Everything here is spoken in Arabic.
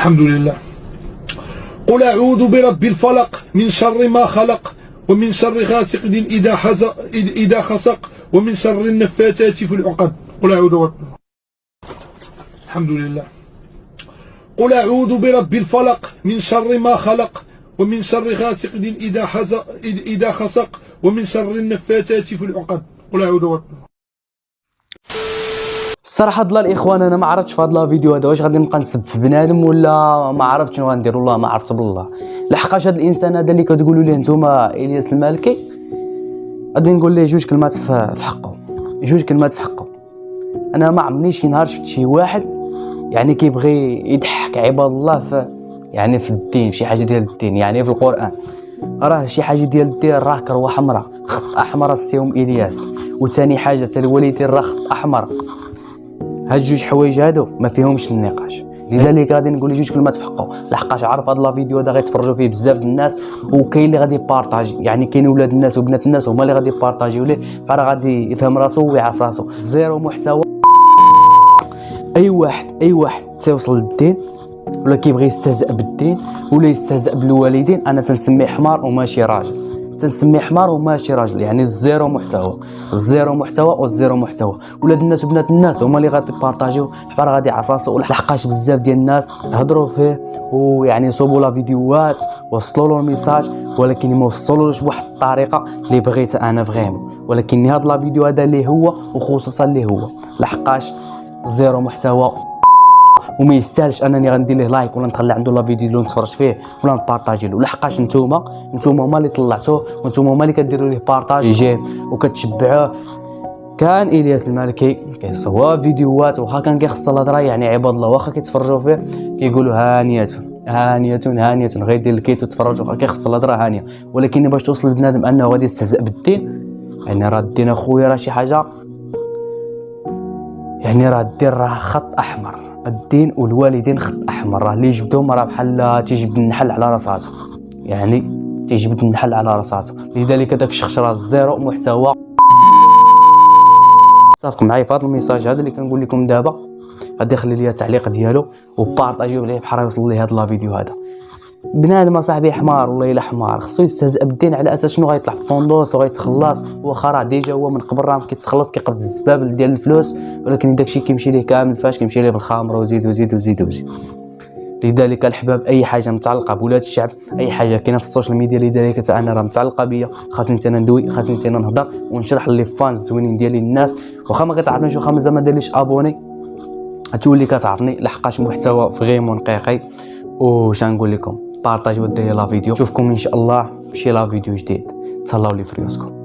الحمد لله. قل أعوذ برب الفلق من شر ما خلق ومن شر غاسق إذا خسق ومن شر النفاثات في العقد. قل أعوذ برب. الحمد لله. قل أعوذ برب الفلق من شر ما خلق ومن شر غاسق إذا خسق ومن شر النفاثات في العقد. قل أعوذ برب. الصراحه ضل الاخوان انا ما عرفتش في هذا الفيديو هذا واش غادي نبقى نسب في بنادم ولا ما عرفتش شنو غندير، والله ما عرفت بالله. لحقاش هذا الانسان هذا اللي كتقولوا ليه نتوما الياس المالكي غادي نقول ليه جوج كلمات في حقه، جوج كلمات في حقه. انا ما عمرني شي نهار شفت شي واحد يعني كيبغي يضحك عباد الله في يعني في الدين، شي حاجه ديال الدين يعني في القران. راه شي حاجه ديال الدين راه كروه حمراء، خط احمر السيوم الياس. وثاني حاجه حتى الوالدين راه خط احمر. هاد جوج حوايج هادو ما فيهمش النقاش. لذلك غادي نقول جوج كلمات في حقه، لحقاش عارف هاد لا فيديو هذا غيتفرجوا فيه بزاف د الناس وكاين اللي غادي يبارطاجي، يعني كاين ولاد الناس وبنات الناس هما اللي غادي يبارطاجيو ليه، فراه غادي يفهم راسو ويعرف راسو. زيرو محتوى. اي واحد تيوصل للدين ولا كيبغي يستهزئ بالدين ولا يستهزئ بالوالدين انا تنسميه حمار وماشي راجل، تنسميه حمار وماشي راجل. يعني الزيرو محتوى، الزيرو محتوى والزيرو محتوى. ولاد الناس وبنات الناس هما اللي غادي يبارطاجيو، حبار غادي يعرف راسو. لحقاش بزاف ديال الناس هضروا فيه ويعني صوبوا لا فيديوهات وصلوا له الميساج، ولكن ما وصلولوش بواحد الطريقه اللي بغيتها انا فريمون. ولكن هذا لا فيديو هذا اللي هو وخصوصا اللي هو لحقاش زيرو محتوى وما يستاهلش انني غندير له لايك ولا نتخلى عنده لا فيديو اللي نتفرج فيه ولا نبارطاجي له. لحقاش نتوما هما اللي طلعتوه وانتوما هما اللي كديروا ليه بارطاج يجي وكتشبعوه. كان الياس المالكي كيصور فيديوهات واخا كان كيخص الهضره، يعني عباد الله واخا كيتفرجوا فيه كيقولوا هانيه غيدير الكيت وتفرجوا واخا كيخص الهضره هانيه. ولكن باش توصل لبنادم انه غادي يستهزئ بالدين، يعني راه الدين اخويا راه شي حاجه، يعني راه الدين راه خط احمر. الدين والوالدين خط احمر، راه اللي يجبدهم راه بحال تيجبد النحل على راساتو، يعني تيجبد النحل على راساتو. لذلك داك الشخص راه زيرو محتوى. صافق معايا في هذا الميساج هذا اللي كنقول لكم دابا، غادي يخلي لي التعليق ديالو وبارطاجيو ليه بحال يوصل ليه هذا لا فيديو هذا. بنادم صاحبي حمار والله الا حمار، خصو يستهزئ بالدين على اساس شنو غيطلع في الطوندوس وغيتخلص. واخا راه ديجا هو من قبل راه كيتخلص كيقبض الزباب ديال الفلوس، ولكن داكشي كيمشي ليه كامل فاش كيمشي ليه في الخمر وزيد. لذلك الحباب اي حاجه متعلقه بولاد الشعب، اي حاجه كاينه في السوشيال ميديا لذلك حتى انا راه متعلقه بيا، خاصني انا ندوي، خاصني انا نهضر ونشرح لي فانز زوينين ديالي للناس. واخا ما كتعرفنيش واخا مازال ما دارليش ابوني تولي كتعرفني، لحقاش محتوى فريمون نقيقي. وش نقول لكم، بارطاجيو ديال لا فيديو، نشوفكم ان شاء الله في شي لا فيديو جديد. تهلاو لي فريوسكم.